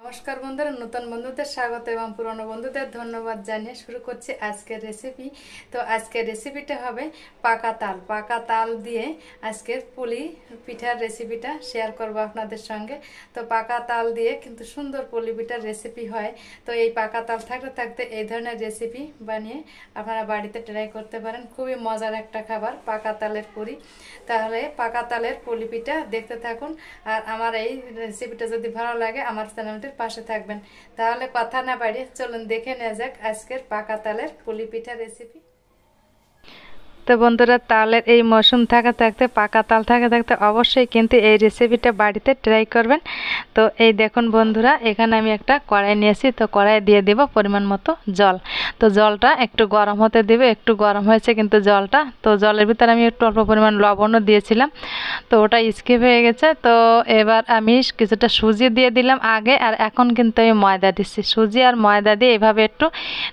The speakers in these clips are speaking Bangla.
নমস্কার বন্ধুরা, নতুন বন্ধুদের স্বাগত এবং পুরনো বন্ধুদের ধন্যবাদ জানিয়ে শুরু করছি আজকের রেসিপি। তো আজকের রেসিপিটা হবে পাকা তাল দিয়ে আজকের পুলি পিঠার রেসিপিটা শেয়ার করব আপনাদের সঙ্গে। তো পাকা তাল দিয়ে কিন্তু সুন্দর পুলি পিঠার রেসিপি হয়। তো এই পাকা তাল থাকতে থাকতে এই ধরনের রেসিপি বানিয়ে আপনারা বাড়িতে ট্রাই করতে পারেন। খুবই মজার একটা খাবার পাকা তালের পুরি। তাহলে পাকা তালের পুলি পিঠা দেখতে থাকুন। আর আমার এই রেসিপিটা যদি ভালো লাগে আমার চ্যানেলটির পাশে থাকবেন। তাহলে কথা না বাড়িয়ে চলুন দেখে নেওয়া যাক আজকের পাকা তালের পুলি পিঠা রেসিপি। তো বন্ধুরা, তালের এই মৌসুম থাকতে পাকা তাল থাকতে অবশ্যই কিন্তু এই রেসিপিটা বাড়িতে ট্রাই করবেন। তো এই দেখুন বন্ধুরা, এখানে আমি একটা কড়াই নিয়েছি। তো কড়াই দিয়ে দেব পরিমাণ মতো জল। তো জলটা একটু গরম হতে দেবে। একটু গরম হয়েছে কিন্তু জলটা। তো জলের ভিতরে আমি একটু অল্প পরিমাণ লবণও দিয়েছিলাম, তো ওটা স্কিপ হয়ে গেছে। তো এবার আমি কিছুটা সুজি দিয়ে দিলাম আগে, আর এখন কিন্তু আমি ময়দা দিচ্ছি। সুজি আর ময়দা দিয়ে এভাবে একটু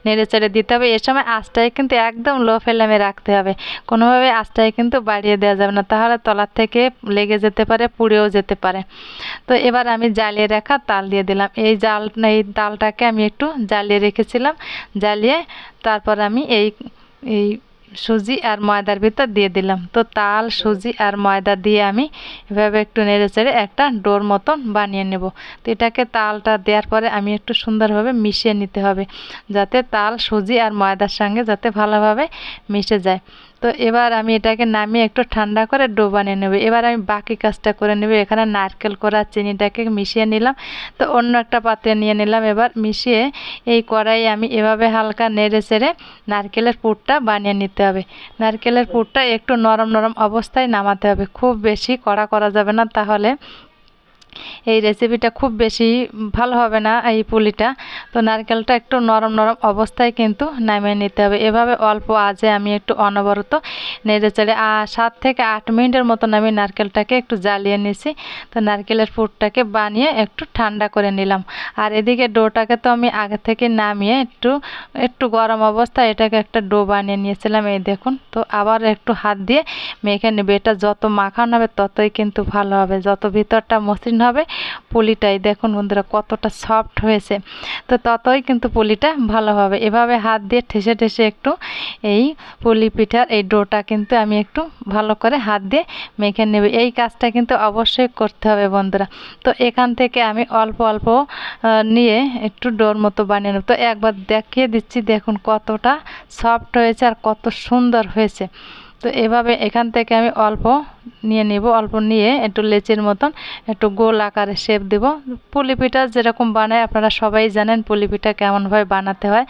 নেড়ে চেড়ে দিতে হবে। এ সময় আঁচটাই কিন্তু একদম লো ফ্লেমে রাখতে হবে। কোনোভাবে আঁচটাই কিন্তু বাড়িয়ে দেওয়া যাবে না, তাহলে তলার থেকে লেগে যেতে পারে, পুড়েও যেতে পারে। তো এবার আমি জ্বালিয়ে রাখা তাল দিয়ে দিলাম। এই তালটাকে আমি একটু জ্বালিয়ে রেখেছিলাম। জ্বালিয়ে তারপর আমি এই এই সুজি আর ময়দার ভিতর দিয়ে দিলাম। তো তাল, সুজি আর ময়দা দিয়ে আমি এভাবে একটু নেড়ে চেড়ে একটা ডোর মতন বানিয়ে নেব। তো এটাকে তালটা দেওয়ার পরে আমি একটু সুন্দরভাবে মিশিয়ে নিতে হবে, যাতে তাল, সুজি আর ময়দার সঙ্গে যাতে ভালোভাবে মিশে যায়। তো এবার আমি এটাকে নামিয়ে একটু ঠান্ডা করে ডো বানিয়ে নেব। এবার আমি বাকি কাজটা করে নেব। এখানে নারকেল কোড়া চিনিটাকে মিশিয়ে নিলাম। তো অন্য একটা পাত্রে নিয়ে নিলাম। এবার মিশিয়ে এই কড়াই আমি এভাবে হালকা নেড়ে চেড়ে নারকেলের পুরটা বানিয়ে নিতে হবে। নারকেলের পুরটা একটু নরম নরম অবস্থায় নামাতে হবে, খুব বেশি কড়া করা যাবে না, তাহলে এই রেসিপিটা খুব বেশি ভালো হবে না এই পুলিটা। তো নারকেলটা একটু নরম নরম অবস্থায় কিন্তু নামিয়ে নিতে হবে। এভাবে অল্প আঁচে আমি একটু অনবরত নেড়ে চেড়ে 7 থেকে 8 মিনিটের মতন আমি নারকেলটাকে একটু জ্বালিয়ে নিছি। তো নারকেলের পুরটাকে বানিয়ে একটু ঠান্ডা করে নিলাম। আর এদিকে ডোটাকে তো আমি আগে থেকে নামিয়ে একটু একটু গরম অবস্থায় এটাকে একটা ডো বানিয়ে নিয়েছিলাম। এই দেখুন, তো আবার একটু হাত দিয়ে মেখে নেবে। এটা যত মাখানো হবে ততই কিন্তু ভালো হবে, যত ভিতরটা মসৃণ হবে পুলিটাই। দেখুন বন্ধুরা কতটা সফট হয়েছে, তো ততই কিন্তু পুলিটা ভালো হবে। এভাবে হাত দিয়ে ঠেসে ঠেসে একটু এই পুলি পিঠার এই ডোটা কিন্তু আমি একটু ভালো করে হাত দিয়ে মেখে নেব। এই কাজটা কিন্তু অবশ্যই করতে হবে বন্ধুরা। তো এখান থেকে আমি অল্প অল্প নিয়ে একটু ডোর মতো বানিয়ে নেব। তো একবার দেখিয়ে দিচ্ছি, দেখুন কতটা সফট হয়েছে আর কত সুন্দর হয়েছে। তো এভাবে এখান থেকে আমি অল্প নিয়ে নিব। অল্প নিয়ে একটু লেচির মতন একটু গোল আকারে শেপ দেব। পুলি পিঠা যেরকম বানায় আপনারা সবাই জানেন পুলি পিঠা কেমনভাবে বানাতে হয়।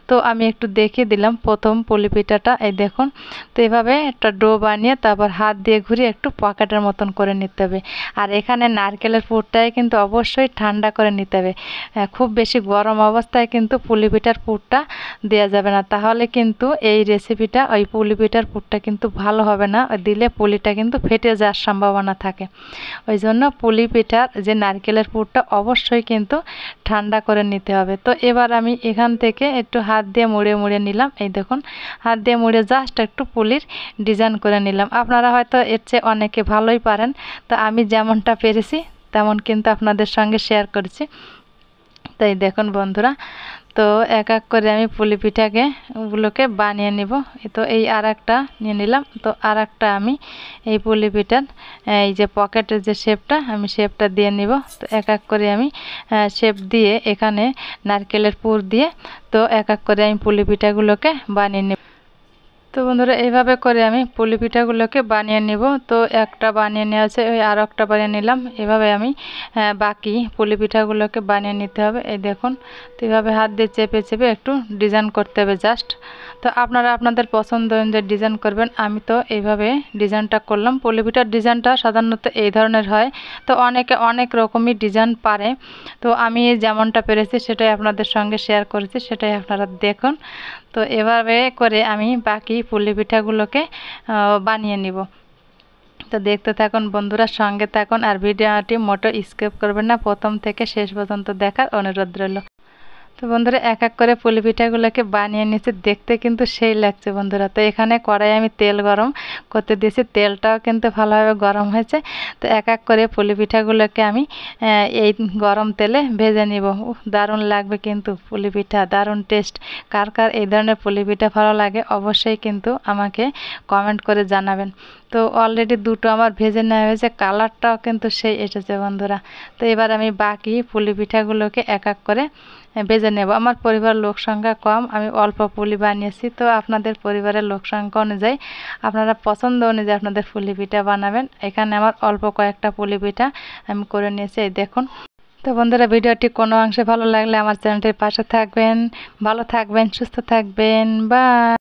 তো আমি একটু দেখিয়ে দিলাম প্রথম পুলি পিঠাটা। এই দেখুন, তো এভাবে একটা ডো বানিয়ে তারপর হাত দিয়ে ঘুরিয়ে একটু পকেটের মতন করে নিতে হবে। আর এখানে নারকেলের পুরটাই কিন্তু অবশ্যই ঠান্ডা করে নিতে হবে। খুব বেশি গরম অবস্থায় কিন্তু পুলি পিঠার পুরটা দেওয়া যাবে না, তাহলে কিন্তু এই রেসিপিটা ওই পুলি পিঠার পুরটা কিন্তু ভালো হবে না। দিলে পুলিটা কিন্তু ফেটে যাওয়ার সম্ভাবনা থাকে। ওই জন্য পুলি পিঠার যে নারকেলের পুরটা অবশ্যই কিন্তু ঠান্ডা করে নিতে হবে। তো এবার আমি এখান থেকে একটু হাত দিয়ে মুড়ে মুড়ে নিলাম। এই দেখুন, হাত দিয়ে মুড়ে জাস্ট একটু পুলির ডিজাইন করে নিলাম। আপনারা হয়তো এর চেয়ে অনেকে ভালোই পারেন, তো আমি যেমনটা পেরেছি তেমন কিন্তু আপনাদের সঙ্গে শেয়ার করেছি। তাই দেখুন বন্ধুরা, তো এক এক করে আমি পুলি পিঠাকে গুলোকে বানিয়ে নিব। তো এই আর একটা নিয়ে নিলাম। তো আর একটা আমি এই পুলি পিঠার এই যে পকেটের যে শেপটা, আমি শেপটা দিয়ে নিব। তো এক এক করে আমি শেপ দিয়ে এখানে নারকেলের পুর দিয়ে তো এক এক করে আমি পুলি পিঠাগুলোকে বানিয়ে নেব। তো বন্ধুরা, এইভাবে করে আমি পুলি পিঠাগুলোকে বানিয়ে নিব। তো একটা বানিয়ে নেওয়া আছে, ওই আর একটা বানিয়ে নিলাম। এভাবে আমি বাকি পুলি পিঠাগুলোকে বানিয়ে নিতে হবে। এই দেখুন, তো এইভাবে হাত দিয়ে চেপে চেপে একটু ডিজাইন করতে হবে জাস্ট। তো আপনারা আপনাদের পছন্দ অনুযায়ী ডিজাইন করবেন। আমি তো এইভাবে ডিজাইনটা করলাম। পুলি পিঠার ডিজাইনটা সাধারণত এই ধরনের হয়। তো অনেকে অনেক রকমই ডিজাইন পারে। তো আমি যেমনটা পেরেছি সেটাই আপনাদের সঙ্গে শেয়ার করেছি, সেটাই আপনারা দেখুন। তো এভাবে করে আমি বাকি পুলি পিঠাগুলোকে বানিয়ে নিব। তো দেখতে থাকুন বন্ধুরা, সঙ্গে থাকুন আর ভিডিওটি মোটো স্কিপ করবেন না, প্রথম থেকে শেষ পর্যন্ত দেখার অনুরোধ রইল। তো বন্ধুরা এক এক করে পুলি পিঠাগুলোকে বানিয়ে নিচ্ছে, দেখতে কিন্তু সেই লাগছে বন্ধুরা। তো এখানে কড়াই আমি তেল গরম করতে দিয়েছি, তেলটাও কিন্তু ভালোভাবে গরম হয়েছে। তো এক এক করে পুলি পিঠাগুলোকে আমি এই গরম তেলে ভেজে নিব। দারুণ লাগবে কিন্তু পুলি পিঠা, দারুণ টেস্ট। কার কার এই ধরনের পুলি পিঠা ভালো লাগে অবশ্যই কিন্তু আমাকে কমেন্ট করে জানাবেন। তো অলরেডি দুটো আমার ভেজে নেওয়া হয়েছে, কালারটাও কিন্তু সেই এসেছে বন্ধুরা। তো এবার আমি বাকি পুলি পিঠাগুলোকে এক এক করে ভেজে নেব। আমার পরিবারের লোক সংখ্যা কম, আমি অল্প পুলি বানিয়েছি। তো আপনাদের পরিবারের লোক সংখ্যা অনুযায়ী আপনারা পছন্দ অনুযায়ী আপনাদের পুলি পিঠা বানাবেন। এখানে আমার অল্প কয়েকটা পুলি পিঠা আমি করে নিয়েছি, এই দেখুন। তো বন্ধুরা ভিডিওটি কোনো অংশে ভালো লাগলে আমার চ্যানেলটির পাশে থাকবেন। ভালো থাকবেন, সুস্থ থাকবেন, বাই।